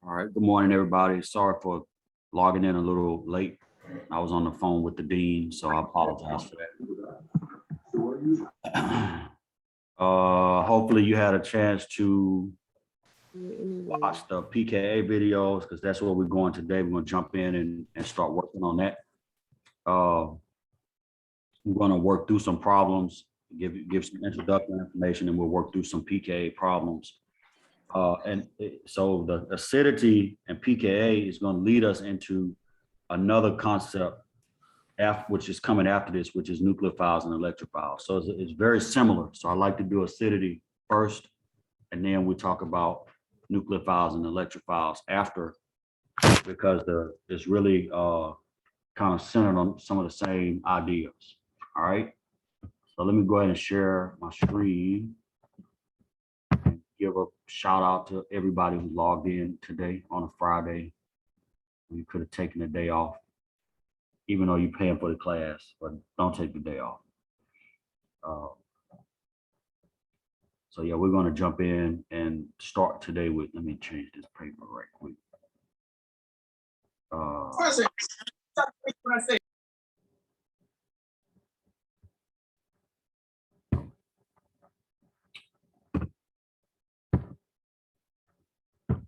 All right. Good morning, everybody. Sorry for logging in a little late. I was on the phone with the dean, so I apologize for that. Hopefully you had a chance to watch the PKA videos because that's where we're going today. We're going to jump in and start working on that. We're going to work through some problems, give some introductory information, and we'll work through some PKA problems. So the acidity and PKA is going to lead us into another concept, which is coming after this, which is nucleophiles and electrophiles. So it's very similar. So I like to do acidity first, and then we talk about nucleophiles and electrophiles after, because it's really kind of centered on some of the same ideas. All right. So let me go ahead and share my screen. Give a shout out to everybody who logged in today on a Friday. You could have taken the day off, even though you're paying for the class, but don't take the day off. So yeah, we're going to jump in and start today with, let me change this paper right quick.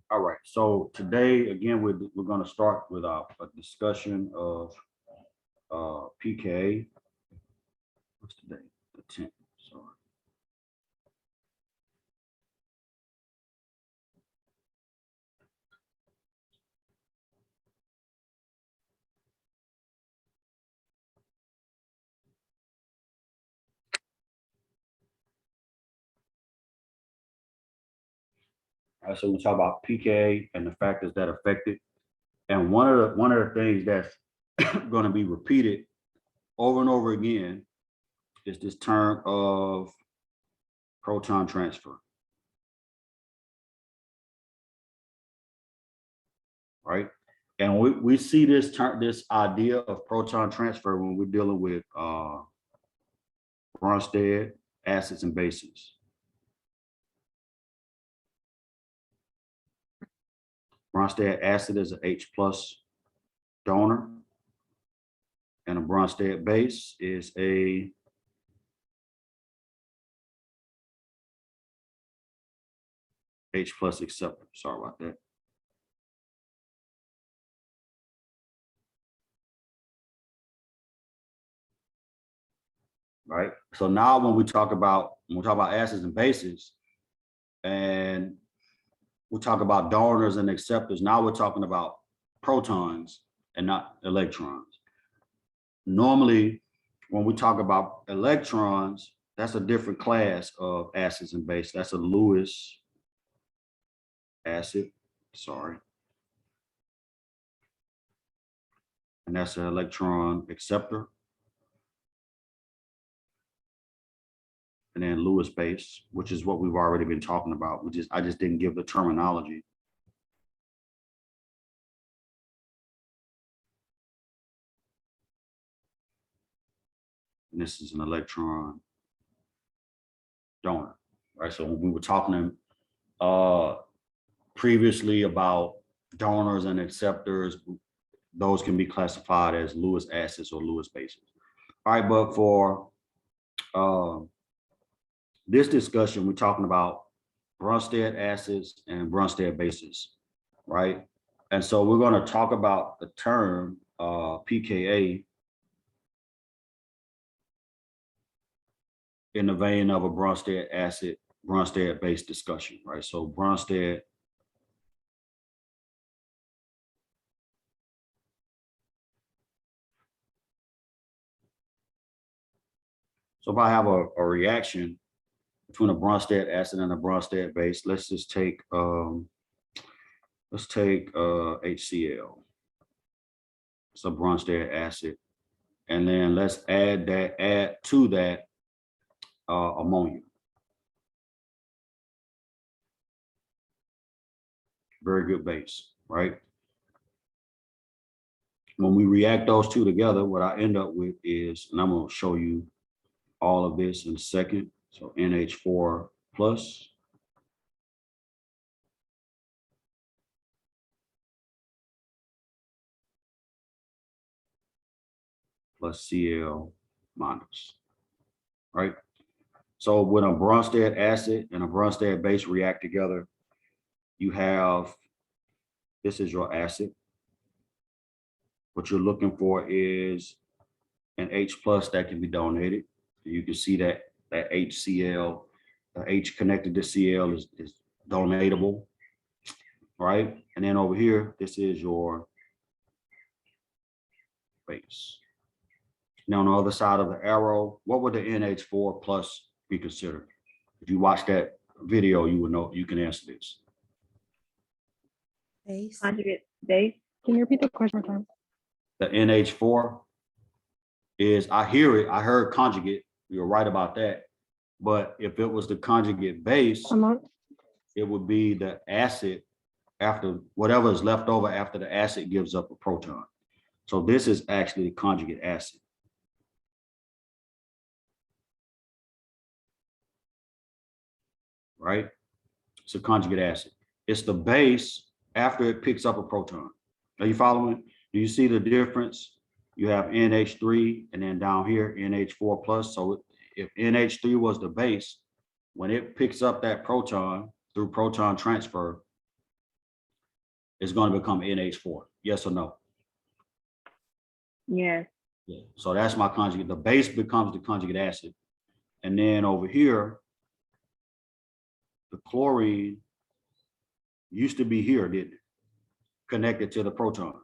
All right, so today, again, we're going to start with a discussion of PKA. What's today? The 10th, sorry. All right, so we talk about PKA and the factors that affect it. And one of the things that's going to be repeated over and over again is this term of proton transfer. Right? And we see this idea of proton transfer when we're dealing with Bronsted acids and bases. Bronsted acid is an H+ donor, and a Bronsted base is a H+ acceptor. Sorry about that. Right. So now when we talk about acids and bases, and we talk about donors and acceptors, now we're talking about protons and not electrons. Normally, when we talk about electrons, that's a different class of acids and bases. That's a Lewis acid, sorry. And that's an electron acceptor. And then Lewis base, which is what we've already been talking about, I just didn't give the terminology. And this is an electron donor, right? So when we were talking previously about donors and acceptors, those can be classified as Lewis acids or Lewis bases. All right, but for this discussion, we're talking about Bronsted acids and Bronsted bases, right? And so we're going to talk about the term PKA in the vein of a Bronsted acid, Bronsted base discussion, right? So Bronsted So if I have a reaction between a Bronsted acid and a Bronsted base, let's just take HCl. It's a Bronsted acid, and then let's add to that ammonia. Very good base, right? When we react those two together, what I end up with is, and I'm going to show you all of this in a second. So NH4 plus plus Cl minus, right? So when a Bronsted acid and a Bronsted base react together, you have, this is your acid. What you're looking for is an H plus that can be donated. You can see that HCl, the H connected to Cl is donatable, right? And then over here, this is your base. Now on the other side of the arrow, what would the NH4 plus be considered? If you watch that video, you would know, you can answer this. Base. Conjugate base. Can you repeat the question one time? The NH4 is, I heard conjugate, you're right about that. But if it was the conjugate base, it would be the acid after whatever is left over after the acid gives up a proton. So this is actually conjugate acid. Right? It's a conjugate acid. It's the base after it picks up a proton. Are you following? Do you see the difference? You have NH3 and then down here NH4 plus. So if NH3 was the base, when it picks up that proton through proton transfer, it's going to become NH4. Yes or no? Yes. Yeah. So that's my conjugate. The base becomes the conjugate acid. And then over here, the chlorine used to be here, didn't it? Connected to the proton.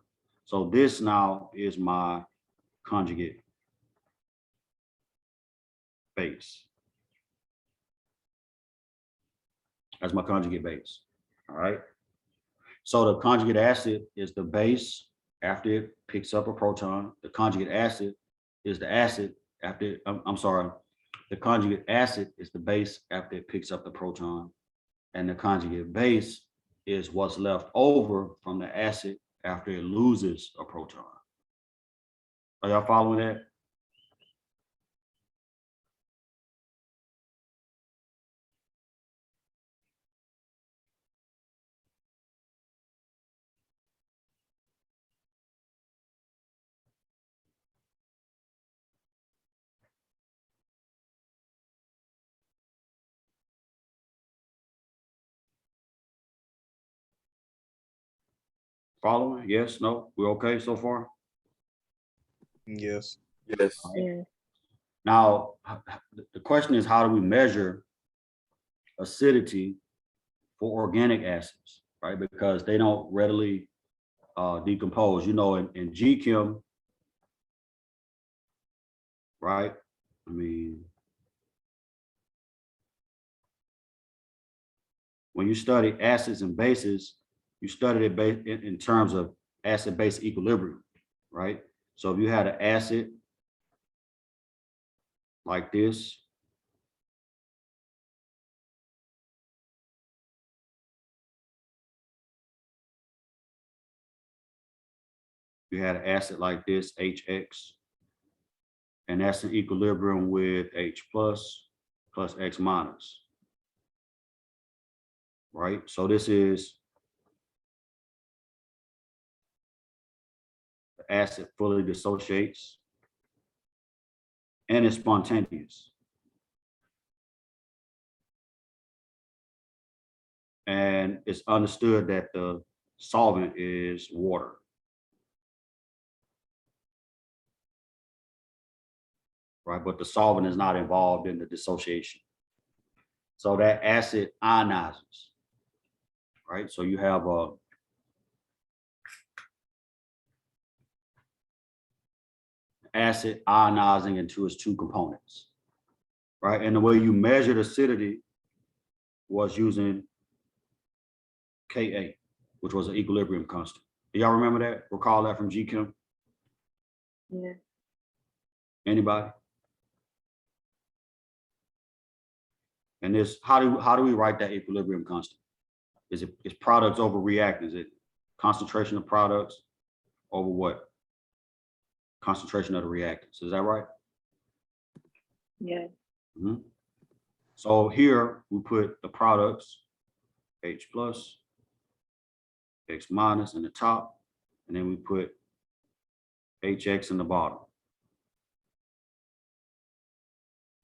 So this now is my conjugate base. That's my conjugate base. All right. So the conjugate acid is the base after it picks up a proton. The conjugate acid is the acid after, I'm sorry, the conjugate acid is the base after it picks up the proton. And the conjugate base is what's left over from the acid after it loses a proton. Are y'all following that? Following? Yes, no, we're okay so far? Yes. Yes. Yes. Now, the question is, how do we measure acidity for organic acids, right? Because they don't readily decompose. You know, in Chem, right? I mean, when you study acids and bases, you study it in terms of acid-base equilibrium, right? So if you had an acid like this, you had an acid like this, HX, and that's in equilibrium with H plus X minus, right? So this is the acid fully dissociates and it's spontaneous. And it's understood that the solvent is water. Right, but the solvent is not involved in the dissociation. So that acid ionizes, right? So you have a acid ionizing into its two components, right? And the way you measured acidity was using Ka, which was an equilibrium constant. Do y'all remember that? Recall that from Chem? Yes. Anybody? And this, how do we write that equilibrium constant? Is products over reactants? Is it concentration of products over what? Concentration of the reactants. Is that right? Yes. Mm-hmm. So here we put the products, H plus, X minus in the top, and then we put HX in the bottom.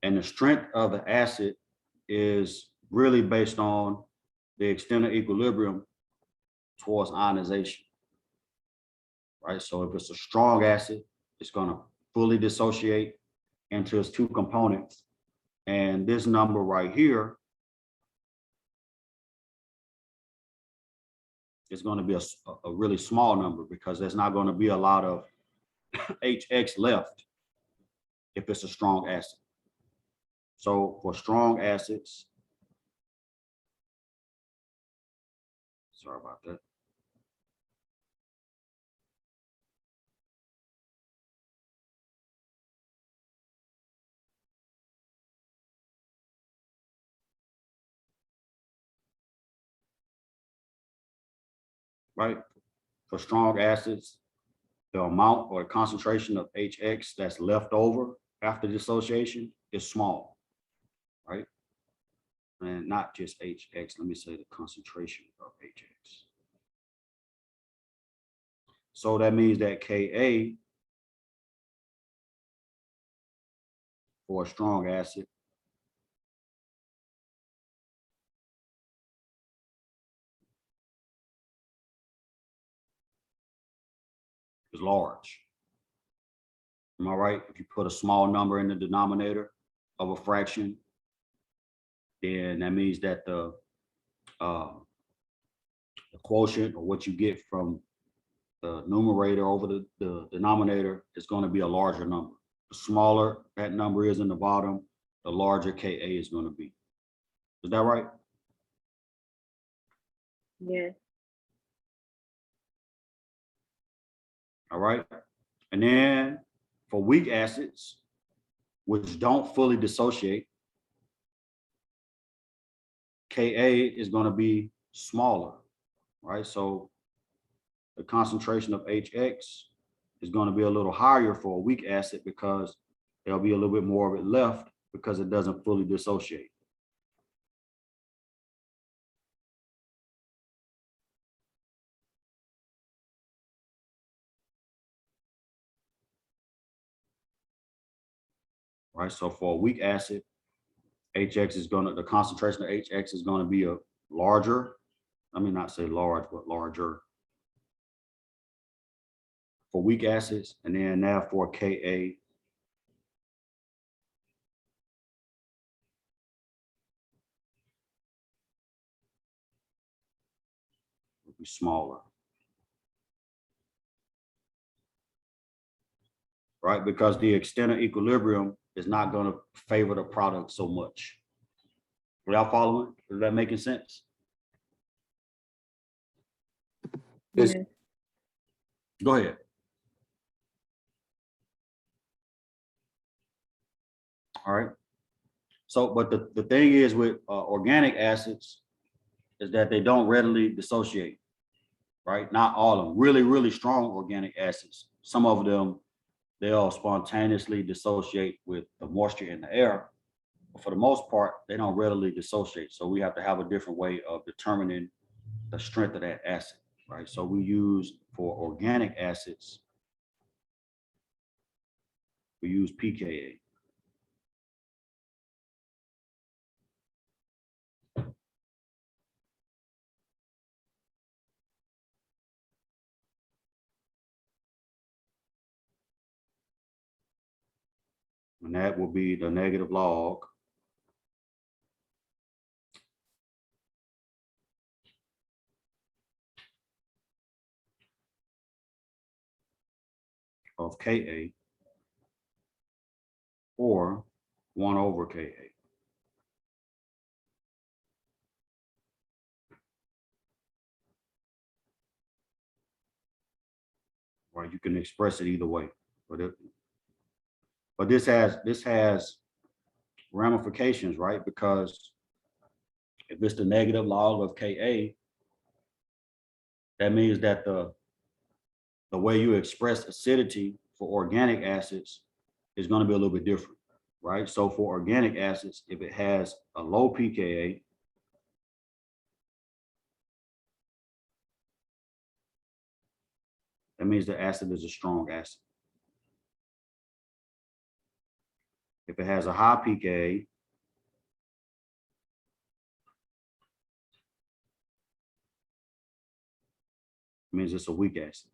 And the strength of the acid is really based on the extent of equilibrium towards ionization, right? So if it's a strong acid, it's going to fully dissociate into its two components. And this number right here is going to be a really small number because there's not going to be a lot of HX left if it's a strong acid. So for strong acids, sorry about that. Right? For strong acids, the amount or concentration of HX that's left over after dissociation is small, right? And not just HX, let me say the concentration of HX. So that means that Ka for a strong acid is large. Am I right? If you put a small number in the denominator of a fraction, then that means that the quotient or what you get from the numerator over the denominator is going to be a larger number. The smaller that number is in the bottom, the larger Ka is going to be. Is that right? Yes. All right. And then for weak acids, which don't fully dissociate, Ka is going to be smaller, right? So the concentration of HX is going to be a little higher for a weak acid because there'll be a little bit more of it left because it doesn't fully dissociate. Right. So for a weak acid, the concentration of HX is going to be a larger, I mean, not say large, but larger for weak acids. And then now for Ka, will be smaller. Right? Because the extent of equilibrium is not going to favor the product so much. Are y'all following? Is that making sense? Yes. Go ahead. All right. So, but the thing is with organic acids is that they don't readily dissociate, right? Not all of them. Really, really strong organic acids. Some of them, they'll spontaneously dissociate with the moisture in the air. But for the most part, they don't readily dissociate. So we have to have a different way of determining the strength of that acid, right? So we use, for organic acids, we use pKa. And that will be the negative log of Ka, or 1 over Ka. Right, you can express it either way, but this has ramifications, right? Because if it's the negative log of Ka, that means that the way you express acidity for organic acids is going to be a little bit different, right? So for organic acids, if it has a low pKa, that means the acid is a strong acid. If it has a high pKa, it means it's a weak acid.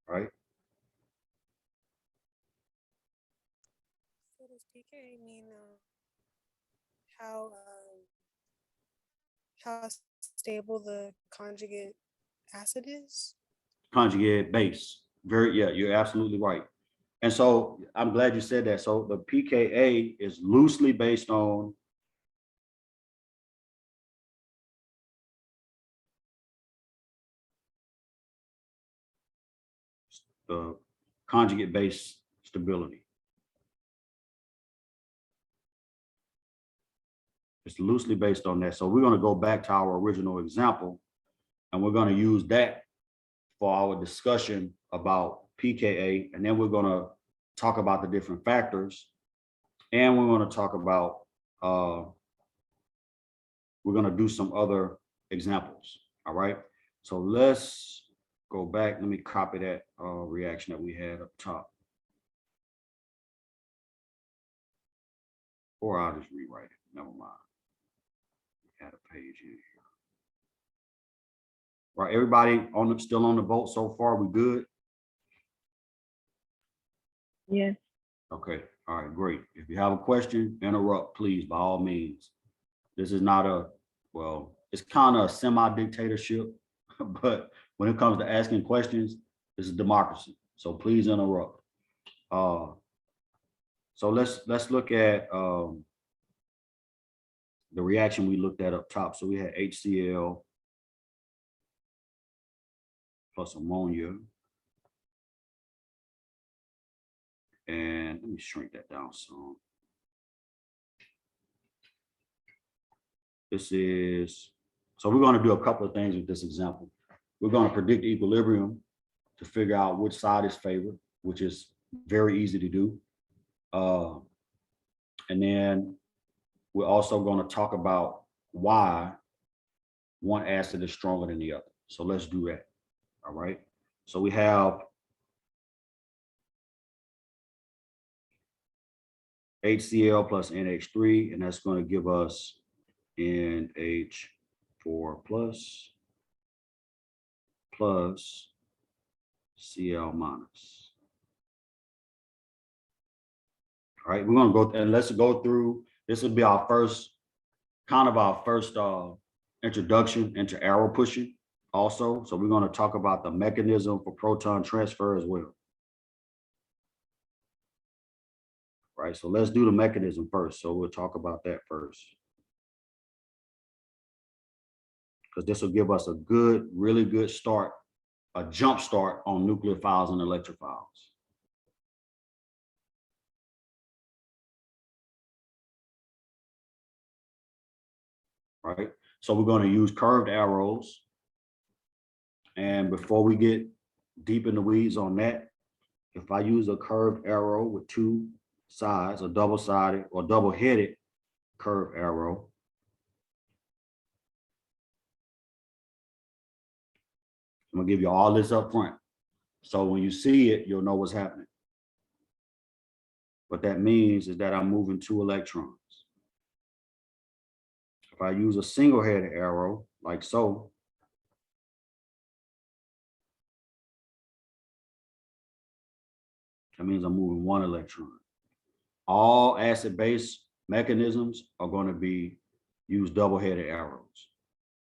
Right? So does pKa mean how how stable the conjugate acid is? Conjugate base. Yeah, you're absolutely right. And so I'm glad you said that. So the pKa is loosely based on the conjugate base stability. It's loosely based on that. So we're going to go back to our original example, and we're going to use that for our discussion about pKa, and then we're going to talk about the different factors, and we're going to talk about, we're going to do some other examples. All right. So let's go back. Let me copy that reaction that we had up top. Or I'll just rewrite it. Never mind. We had a page in here. Right, everybody still on the boat so far? We good? Yes. Okay. All right, great. If you have a question, interrupt, please, by all means. This is not well, it's kind of a semi-dictatorship, but when it comes to asking questions, this is democracy. So please interrupt. So let's look at the reaction we looked at up top. So we had HCl plus ammonia. And let me shrink that down some. So we're going to do a couple of things with this example. We're going to predict equilibrium to figure out which side is favored, which is very easy to do. And then we're also going to talk about why one acid is stronger than the other. So let's do that. All right. So we have HCl plus NH3, and that's going to give us NH4 plus Cl minus. All right, we're going to go and let's go through. This will be our first introduction into arrow pushing also. So we're going to talk about the mechanism for proton transfer as well. Right, so let's do the mechanism first. So we'll talk about that first, because this will give us a really good start, a jump start on nucleophiles and electrophiles. Right, so we're going to use curved arrows. And before we get deep in the weeds on that, if I use a curved arrow with two sides, a double-sided or double-headed curved arrow, I'm gonna give you all this up front. So when you see it, you'll know what's happening. What that means is that I'm moving 2 electrons. If I use a single-headed arrow, like so, that means I'm moving 1 electron. All acid-base mechanisms are going to use double-headed arrows,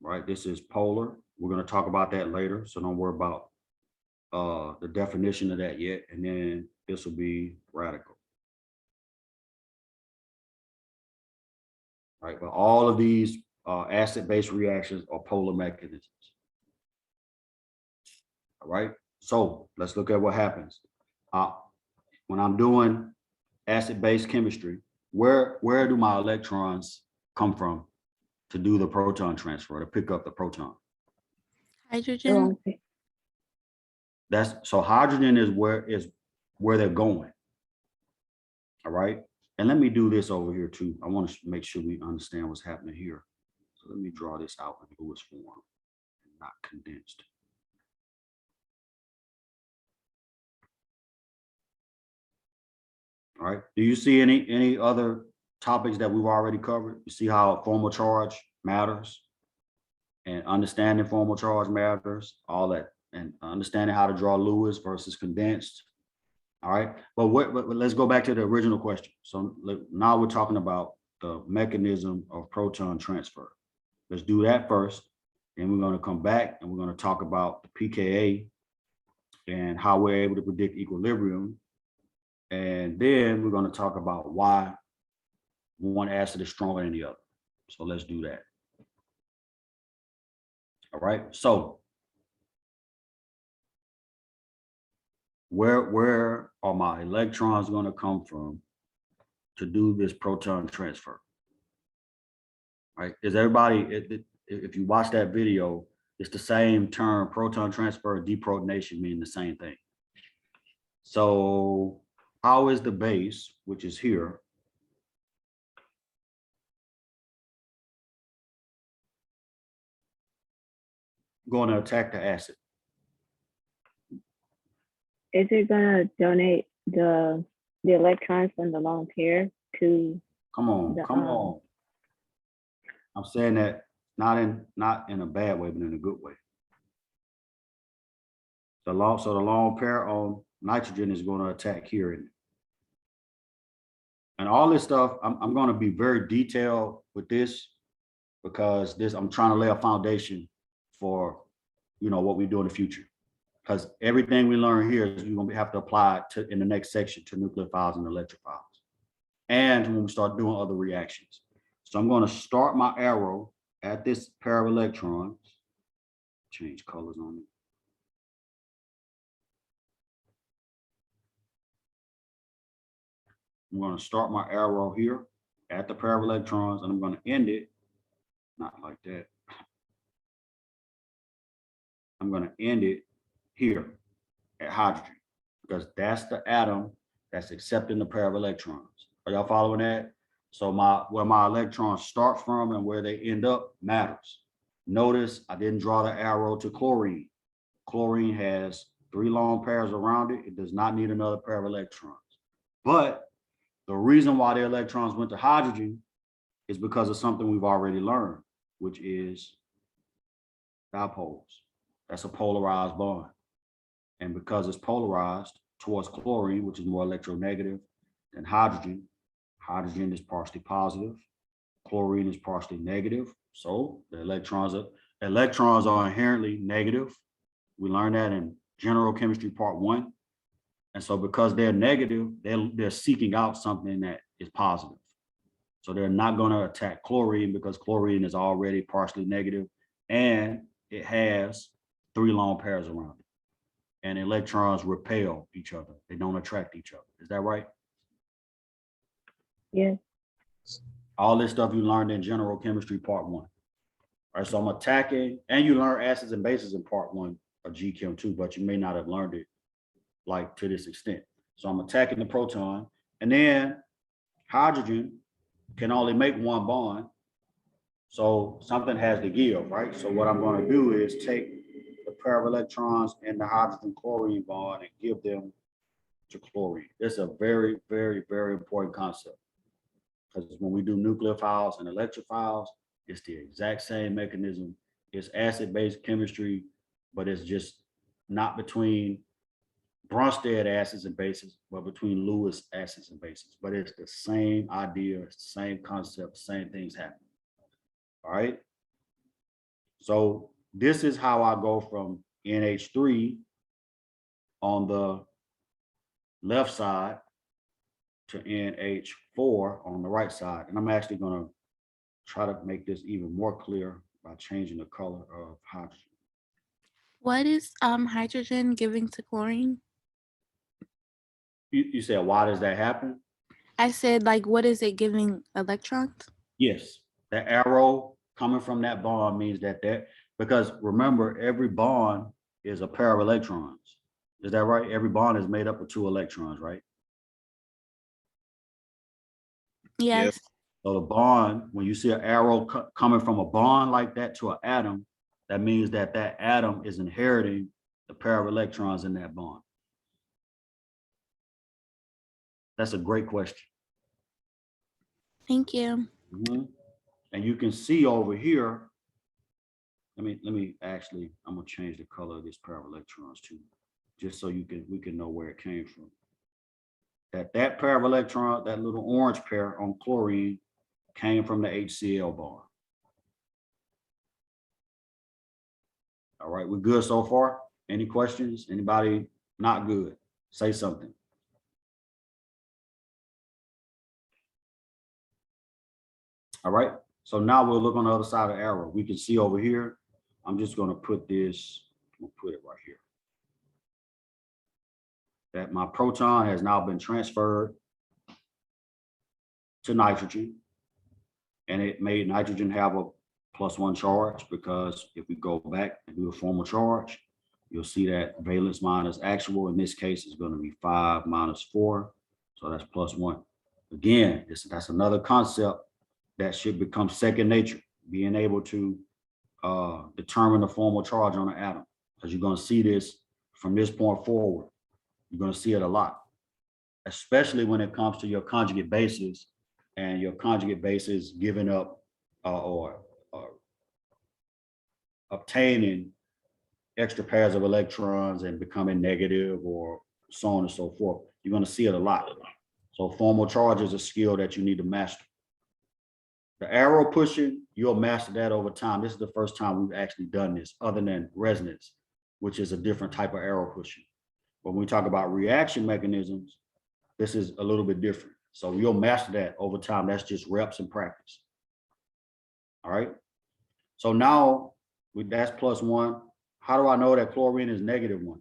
right? This is polar. We're going to talk about that later, so don't worry about the definition of that yet. And then this will be radical. Right, but all of these acid-base reactions are polar mechanisms. All right, so let's look at what happens. When I'm doing acid-base chemistry, where do my electrons come from to do the proton transfer, to pick up the proton? Hydrogen. So hydrogen is where they're going. All right, and let me do this over here too. I want to make sure we understand what's happening here. So let me draw this out in Lewis form, not condensed. All right. Do you see any other topics that we've already covered? You see how formal charge matters and understanding formal charge matters, all that, and understanding how to draw Lewis versus condensed. All right. But let's go back to the original question. So now we're talking about the mechanism of proton transfer. Let's do that first. Then we're going to come back and we're going to talk about the pKa and how we're able to predict equilibrium. And then we're going to talk about why one acid is stronger than the other. So let's do that. All right. So where are my electrons going to come from to do this proton transfer? All right. Is everybody, if you watch that video, it's the same term, proton transfer and deprotonation mean the same thing. So how is the base, which is here, going to attack the acid? Is it gonna donate the electrons from the lone pair to Come on, the, come on. I'm saying that not in a bad way, but in a good way. So the lone pair on nitrogen is going to attack here. And all this stuff, I'm going to be very detailed with this because I'm trying to lay a foundation for, what we do in the future. Because everything we learn here is you're going to have to apply it in the next section to nucleophiles and electrophiles. And when we start doing other reactions. So I'm going to start my arrow at this pair of electrons. Change colors on it. I'm going to start my arrow here at the pair of electrons, and I'm going to end it, not like that. I'm going to end it here at hydrogen, because that's the atom that's accepting the pair of electrons. Are y'all following that? So where my electrons start from and where they end up matters. Notice I didn't draw the arrow to chlorine. Chlorine has 3 lone pairs around it. It does not need another pair of electrons. But the reason why the electrons went to hydrogen is because of something we've already learned, which is dipoles. That's a polarized bond. And because it's polarized towards chlorine, which is more electronegative than hydrogen, hydrogen is partially positive, chlorine is partially negative. So the electrons are inherently negative. We learned that in general chemistry part 1. And so because they're negative, they're seeking out something that is positive. So they're not going to attack chlorine because chlorine is already partially negative and it has 3 lone pairs around it. And electrons repel each other. They don't attract each other. Is that right? yeah. All this stuff you learned in general chemistry part 1. All right, so I'm attacking, and you learn acids and bases in part 1 of GChem 2, but you may not have learned it like to this extent. So I'm attacking the proton, and then hydrogen can only make 1 bond. So something has to give, right? So what I'm going to do is take the pair of electrons in the hydrogen chlorine bond and give them to chlorine. This is a very, very, very important concept. Because when we do nucleophiles and electrophiles, it's the exact same mechanism. It's acid-based chemistry, but it's just not between Bronsted acids and bases, but between Lewis acids and bases. But it's the same idea, it's the same concept, same things happen. All right. So this is how I go from NH3 on the left side to NH4 on the right side. And I'm actually going to try to make this even more clear by changing the color of hydrogen. What is hydrogen giving to chlorine? You said, why does that happen? I said, like, what is it giving electrons? Yes, the arrow coming from that bond means because remember, every bond is a pair of electrons. Is that right? Every bond is made up of 2 electrons, right? Yes. So the bond, when you see an arrow coming from a bond like that to an atom, that means that atom is inheriting the pair of electrons in that bond. That's a great question. Thank you. Mhm. And you can see over here, let me actually, I'm gonna change the color of this pair of electrons too, just so we can know where it came from. That pair of electrons, that little orange pair on chlorine came from the HCl bond. All right, we're good so far? Any questions? Anybody not good? Say something. All right, so now we'll look on the other side of the arrow. We can see over here, I'm just gonna put this, I'm gonna put it right here. That my proton has now been transferred to nitrogen, and it made nitrogen have a +1 charge, because if we go back and do a formal charge, you'll see that valence minus actual in this case is going to be 5 minus 4, so that's +1. Again, that's another concept that should become second nature, being able to determine the formal charge on an atom, because you're going to see this from this point forward. You're going to see it a lot, especially when it comes to your conjugate bases, and your conjugate bases giving up or obtaining extra pairs of electrons and becoming negative, or so on and so forth. You're going to see it a lot. So formal charge is a skill that you need to master. The arrow pushing, you'll master that over time. This is the first time we've actually done this, other than resonance, which is a different type of arrow pushing. But when we talk about reaction mechanisms, this is a little bit different. So you'll master that over time. That's just reps and practice. All right. So now that's +1. How do I know that chlorine is -1?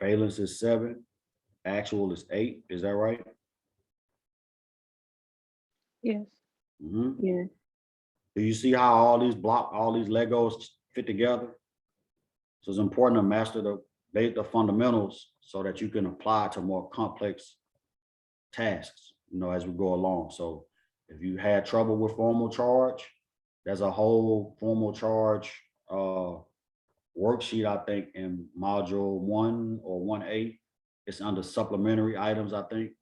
Valence is 7, actual is 8. Is that right? Yes. Mm-hmm. Yeah. Do you see how all these Legos fit together? So it's important to master the fundamentals so that you can apply it to more complex tasks, as we go along. So if you had trouble with formal charge, there's a whole formal charge worksheet, I think, in module 1 or 1A. It's under supplementary items, I think.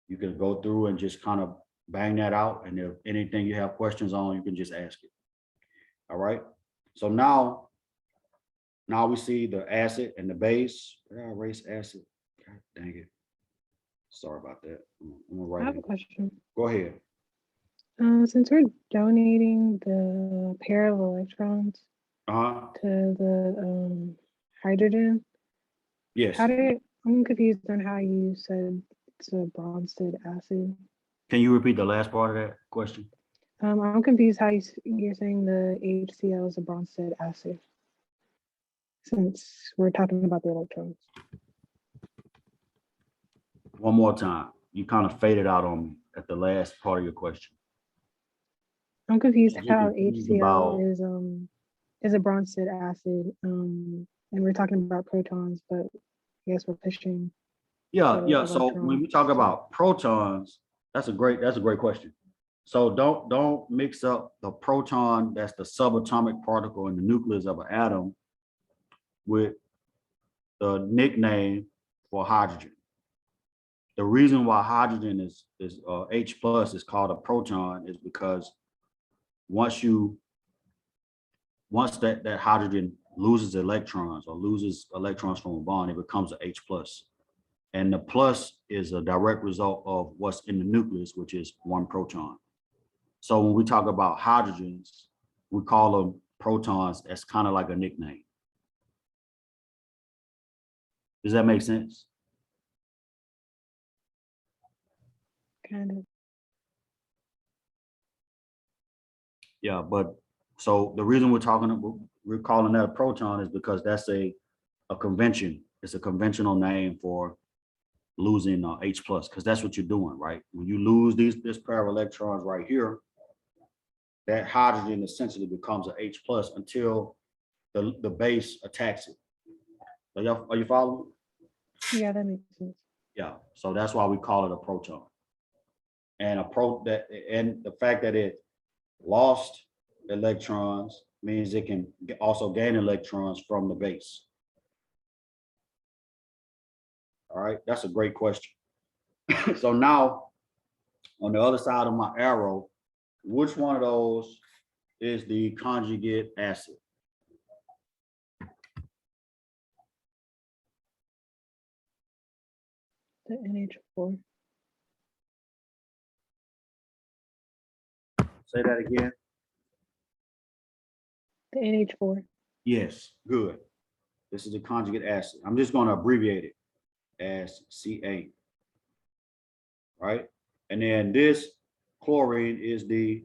You can go through and just kind of bang that out. And if anything you have questions on, you can just ask it. All right. So now we see the acid and the base. Did I erase acid? God dang it. Sorry about that. I'm gonna I write have a it. question. Go ahead. Since we're donating the pair of electrons Uh-huh. to the hydrogen, Yes. I'm confused on how you said it's a Bronsted acid. Can you repeat the last part of that question? I'm confused how you're saying the HCl is a Bronsted acid, since we're talking about the electrons. One more time. You kind of faded out on me at the last part of your question. I'm confused You're how confused HCl is a Bronsted acid, and we're talking about protons, but I guess we're pushing. Yeah. So when we talk electrons. about protons, that's a great question. So don't mix up the proton, that's the subatomic particle in the nucleus of an atom, with the nickname for hydrogen. The reason why hydrogen is H plus is called a proton is because once that hydrogen loses electrons or loses electrons from a bond, it becomes an H plus. And the plus is a direct result of what's in the nucleus, which is 1 proton. So when we talk about hydrogens, we call them protons. That's kind of like a nickname. Does that make sense? Kind of. Yeah, but so the reason we're calling that a proton is because that's a convention. It's a conventional name for losing H plus, because that's what you're doing, right? When you lose this pair of electrons right here, that hydrogen essentially becomes an H plus until the base attacks it. Are you following? Yeah, that makes sense. Yeah, so that's why we call it a proton. And the fact that it lost electrons means it can also gain electrons from the base. All right, that's a great question. So now, on the other side of my arrow, which one of those is the conjugate acid? The NH4. Say that again. The NH4. Yes, good. This is the conjugate acid. I'm just going to abbreviate it as Ca. Right? And then this chlorine is the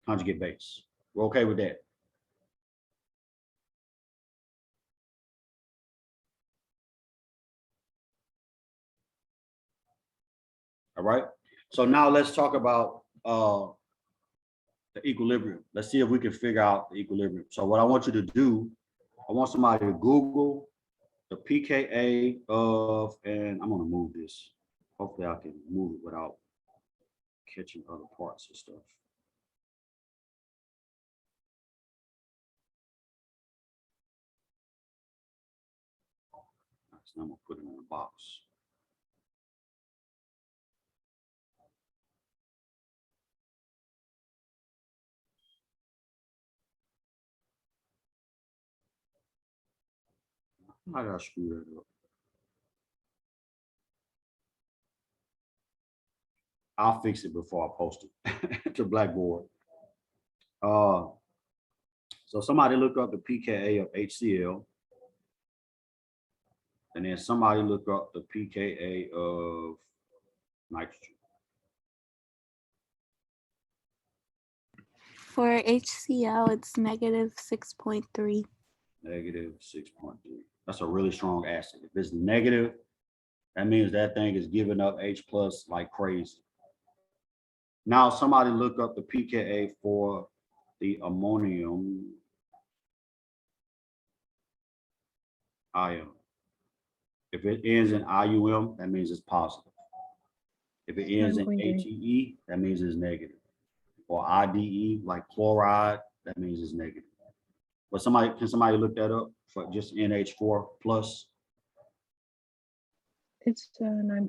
conjugate base. We're okay with that. All right. So now let's talk about the equilibrium. Let's see if we can figure out the equilibrium. So what I want you to do, I want somebody to Google the pKa of, and I'm going to move this. Hopefully I can move it without catching other parts of stuff. So I'm going to put it in a box. I gotta screw that up. I'll fix it before I post it to Blackboard. So somebody look up the pKa of HCl, and then somebody look up the pKa of nitrogen. For HCl, it's negative 6.3. Negative 6.3. That's a really strong acid. If it's negative, that means that thing is giving up H plus like crazy. Now somebody look up the pKa for the ammonium ion. If it ends in IUM, that means it's positive. If it ends in 9.3. HEE, that means it's negative. Or IDE, like chloride, that means it's negative. But can somebody look that up for just NH4 plus? It's 9.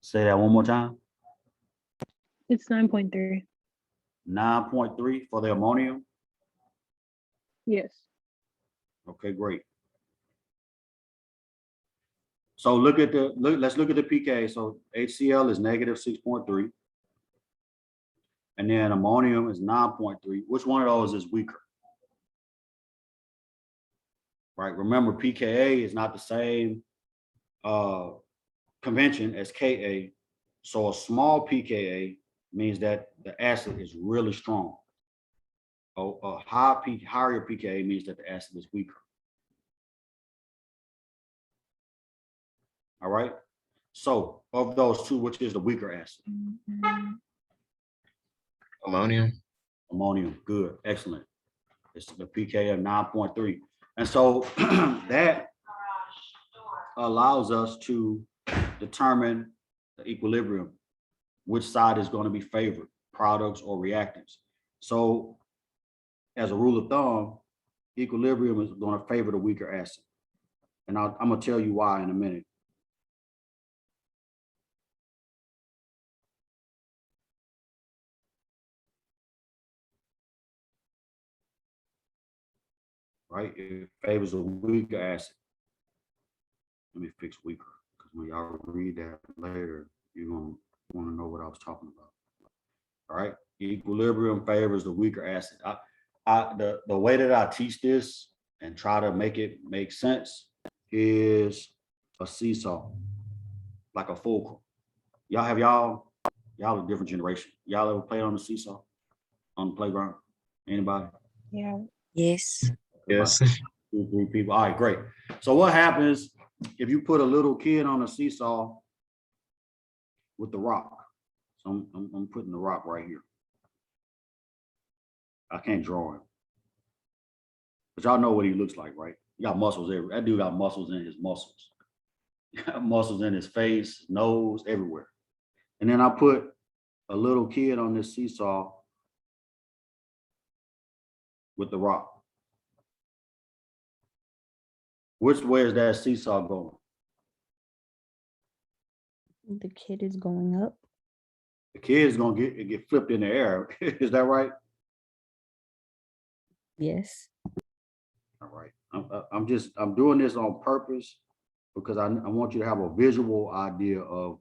Say that one more time. It's 9.3. 9.3 for the ammonium. Yes. Okay, great. So let's look at the pK. So HCl is negative 6.3. And then ammonium is 9.3. Which one of those is weaker? Right, remember pKa is not the same convention as Ka. So a small pKa means that the acid is really strong. A higher pKa means that the acid is weaker. All right. So of those two, which is the weaker acid? Ammonium. Ammonium. Good. Excellent. It's the pK of 9.3. And so that allows us to determine the equilibrium, which side is going to be favored, products or reactants. So as a rule of thumb, equilibrium is going to favor the weaker acid. And I'm going to tell you why in a minute. Right? It favors a weaker acid. Let me fix weaker, because when y'all read that later, you're going to want to know what I was talking about. All right? Equilibrium favors the weaker acid. The way that I teach this and try to make it make sense is a seesaw, like a fulcrum. Y'all a different generation. Y'all ever played on the seesaw on the playground? Anybody? Yeah. Yes. Yes. 2, 3 people. All right, great. So what happens if you put a little kid on a seesaw with the rock? So I'm putting the rock right here. I can't draw him, but y'all know what he looks like, right? He got muscles everywhere. That dude got muscles in his muscles. He got muscles in his face, nose, everywhere. And then I put a little kid on this seesaw with the rock. Which way is that seesaw going? The kid is going up. The kid is gonna get flipped in the air. Is that right? Yes. All right. I'm doing this on purpose because I want you to have a visual idea of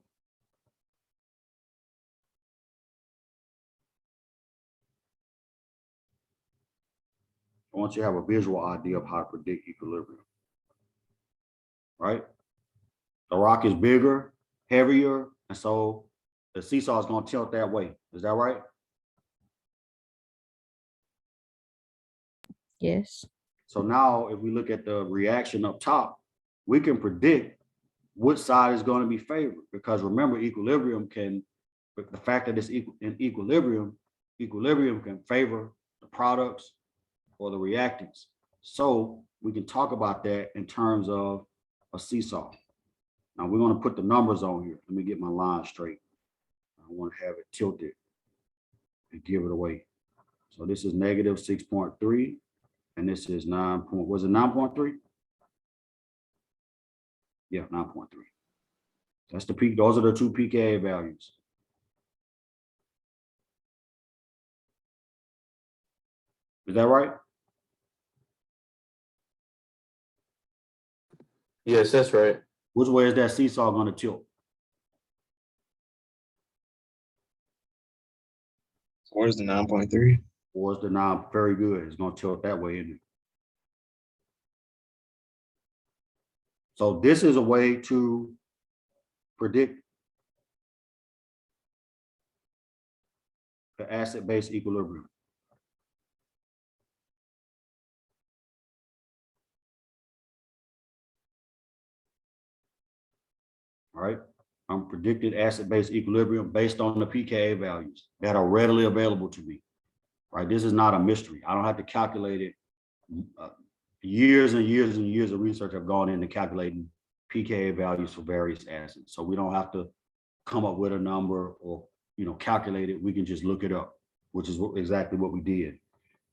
I want you to have a visual idea of how to predict equilibrium. Right? The rock is bigger, heavier, and so the seesaw is going to tilt that way. Is that right? Yes. So now if we look at the reaction up top, we can predict which side is going to be favored because remember equilibrium can, the fact that it's in equilibrium can favor the products or the reactants. So we can talk about that in terms of a seesaw. Now we're going to put the numbers on here. Let me get my line straight. I want to have it tilted and give it away. So this is negative 6.3 and this is 9. Was it 9.3? Yeah, 9.3. That's the peak. Those are the two pKa values. Is that right? Yes, that's right. Which way is that seesaw going to tilt? Where's the 9.3? Or is the 9? Very good. It's going to tilt that way, isn't it? So this is a way to predict the acid-base equilibrium. All right. I'm predicted acid-base equilibrium based on the pKa values that are readily available to me. Right. This is not a mystery. I don't have to calculate it. Years and years and years of research have gone into calculating pKa values for various acids. So we don't have to come up with a number or calculate it. We can just look it up, which is exactly what we did.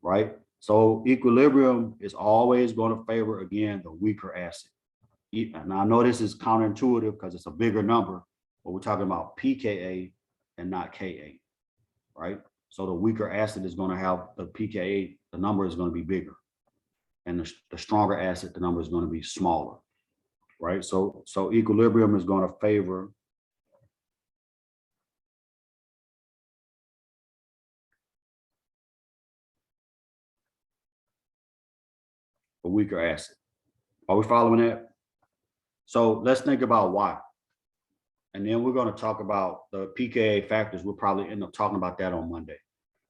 Right. So equilibrium is always going to favor, again, the weaker acid. And I know this is counterintuitive because it's a bigger number, but we're talking about pKa and not Ka, right? So the weaker acid is going to have the pKa, the number is going to be bigger. And the stronger acid, the number is going to be smaller, right? So equilibrium is going to favor a weaker acid. Are we following that? So let's think about why. And then we're going to talk about the pKa factors. We'll probably end up talking about that on Monday.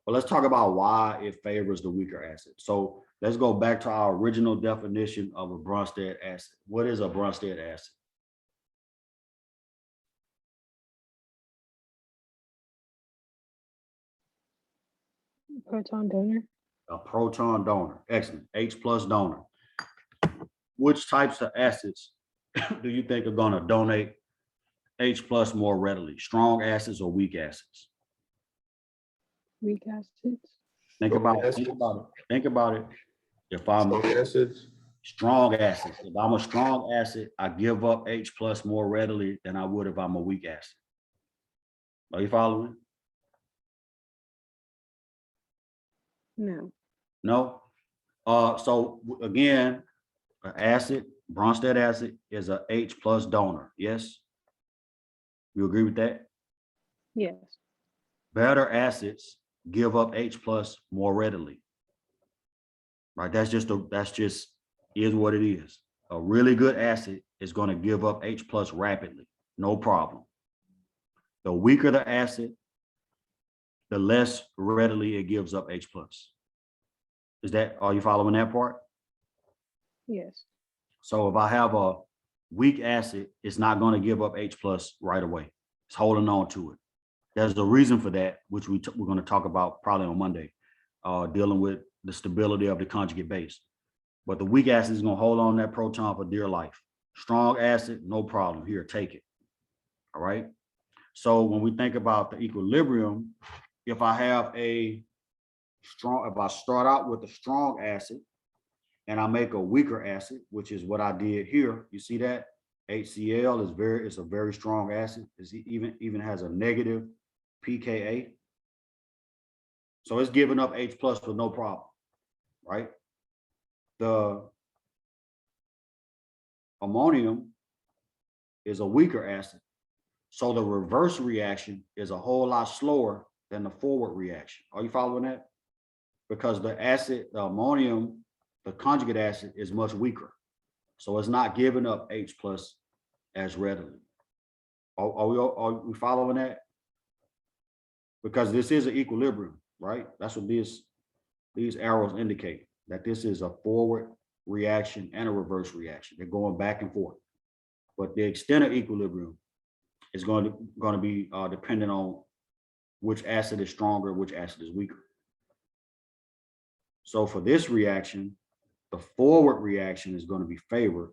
But let's talk about why it favors the weaker acid. So let's go back to our original definition of a Bronsted acid. What is a Bronsted acid? Proton donor. A proton donor. Excellent. H plus donor. Which types of acids do you think are going to donate H plus more readily? Strong acids or weak acids? Weak acids. Think about it. Think about it. If I'm Acids. strong acids, if I'm a strong acid, I give up H plus more readily than I would if I'm a weak acid. Are you following? No. No. So again, an acid, Bronsted acid, is a H plus donor. Yes. You agree with that? Yes. Better acids give up H plus more readily. Right. That's just is what it is. A really good acid is going to give up H plus rapidly. No problem. The weaker the acid, the less readily it gives up H plus. Are you following that part? Yes. So if I have a weak acid, it's not going to give up H plus right away. It's holding on to it. There's a reason for that, which we're going to talk about probably on Monday, dealing with the stability of the conjugate base. But the weak acid is going to hold on that proton for dear life. Strong acid, no problem. Here, take it. All right. So when we think about the equilibrium, if I start out with a strong acid and I make a weaker acid, which is what I did here, you see that? HCl it's a very strong acid. It's even has a negative pKa. So it's giving up H plus with no problem, right? The ammonium is a weaker acid. So the reverse reaction is a whole lot slower than the forward reaction. Are you following that? Because the ammonium, the conjugate acid is much weaker. So it's not giving up H plus as readily. Are we following that? Because this is an equilibrium, right? That's what these arrows indicate, that this is a forward reaction and a reverse reaction. They're going back and forth. But the extent of equilibrium is going to be dependent on which acid is stronger, which acid is weaker. So for this reaction, the forward reaction is going to be favored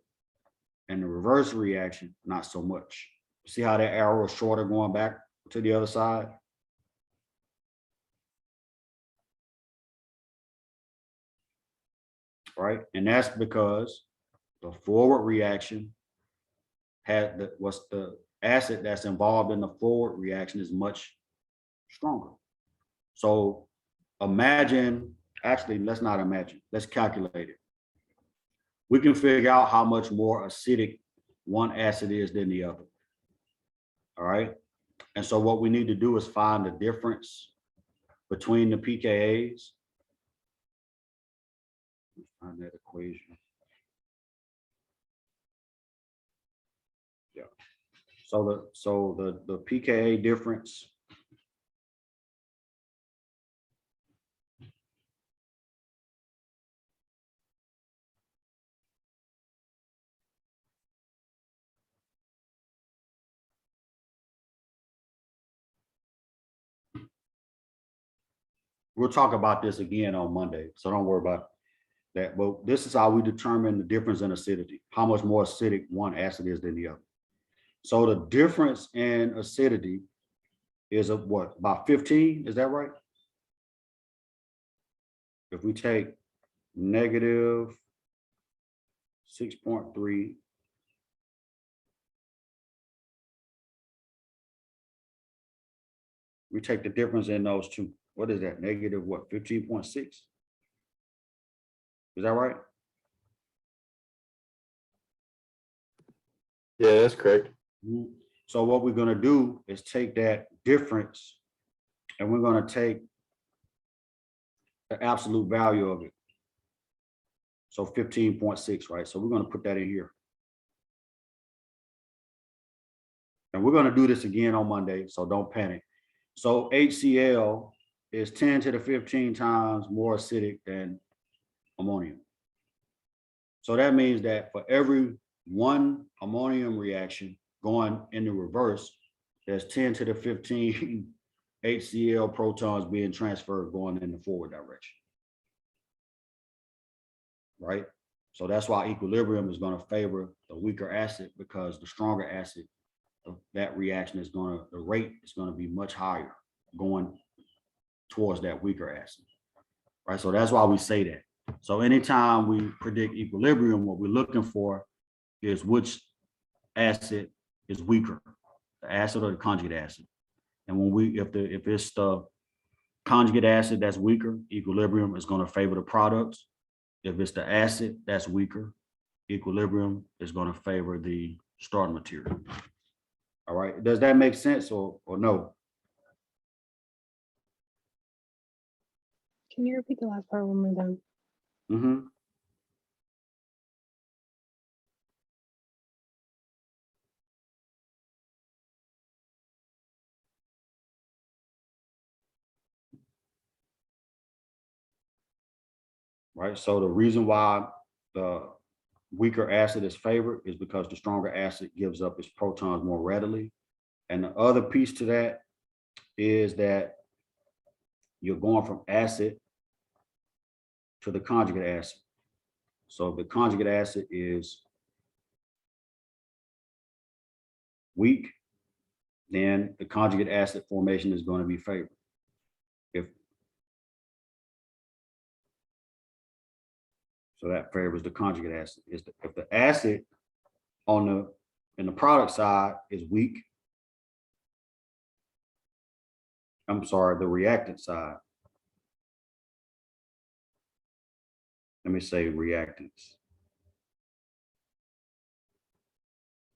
and the reverse reaction, not so much. See how that arrow is shorter going back to the other side? Right, and that's because the forward reaction had the acid that's involved in the forward reaction is much stronger. So imagine, actually, let's not imagine, let's calculate it. We can figure out how much more acidic one acid is than the other. All right. And so what we need to do is find the difference between the pKa's. Find that equation. Yeah. So the pKa difference we'll talk about this again on Monday, so don't worry about that. But this is how we determine the difference in acidity, how much more acidic one acid is than the other. So the difference in acidity is what, about 15, is that right? If we take negative 6.3 we take the difference in those two. What is that? Negative what, 15.6? Is that right? Yeah, that's correct. Mhm. So what we're going to do is take that difference and we're going to take the absolute value of it. So 15.6, right? So we're going to put that in here. And we're going to do this again on Monday, so don't panic. So HCl is 10 to the 15 times more acidic than ammonium. So that means that for every one ammonium reaction going in the reverse, there's 10 to the 15 HCl protons being transferred going in the forward direction. Right? So that's why equilibrium is going to favor the weaker acid, because the stronger acid, that reaction is going to, the rate is going to be much higher going towards that weaker acid. Right? So that's why we say that. So anytime we predict equilibrium, what we're looking for is which acid is weaker, the acid or the conjugate acid. And when if it's the conjugate acid that's weaker, equilibrium is going to favor the products. If it's the acid that's weaker, equilibrium is going to favor the starting material. All right. Does that make sense or no? Can you repeat the last part one more time? Mm-hmm. Right. So the reason why the weaker acid is favored is because the stronger acid gives up its protons more readily. And the other piece to that is that you're going from acid to the conjugate acid. So if the conjugate acid is weak, then the conjugate acid formation is going to be favored. So that favors the conjugate acid. If the acid on the And the product side is weak. I'm sorry, the reactant side. Let me say reactants.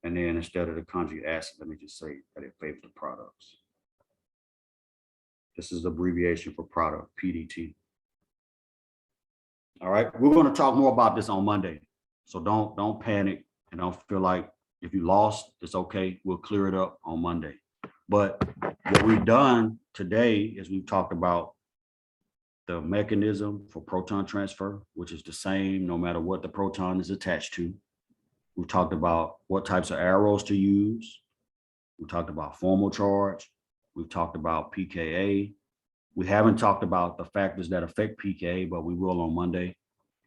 And then instead of the conjugate acid, let me just say that it favors the products. This is the abbreviation for product, PDT. All right, we're going to talk more about this on Monday. So don't panic and don't feel like if you lost, it's okay. We'll clear it up on Monday. But what we've done today is we've talked about the mechanism for proton transfer, which is the same no matter what the proton is attached to. We've talked about what types of arrows to use. We talked about formal charge. We've talked about pKa. We haven't talked about the factors that affect pKa, but we will on Monday.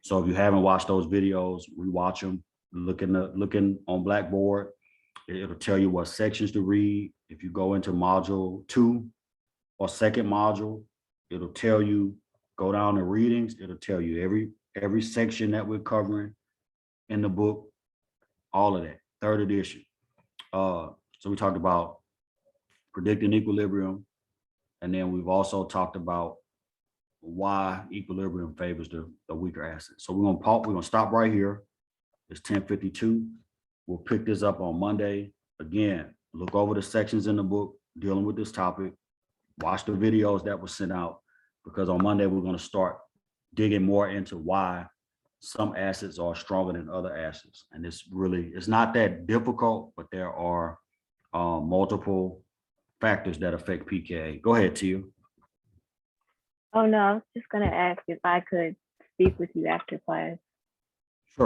So if you haven't watched those videos, rewatch them. Looking on Blackboard, it'll tell you what sections to read. If you go into module 2 or second module, it'll tell you, go down to readings. It'll tell you every section that we're covering in the book, all of that, third edition. So we talked about predicting equilibrium. And then we've also talked about why equilibrium favors the weaker acid. So we're gonna stop right here. It's 10:52. We'll pick this up on Monday. Again, look over the sections in the book dealing with this topic. Watch the videos that were sent out, because on Monday we're gonna start digging more into why some acids are stronger than other acids. And it's not that difficult, but there are multiple factors that affect pKa. Go ahead, Tia. Oh, no, I was just gonna ask if I could speak with you after class.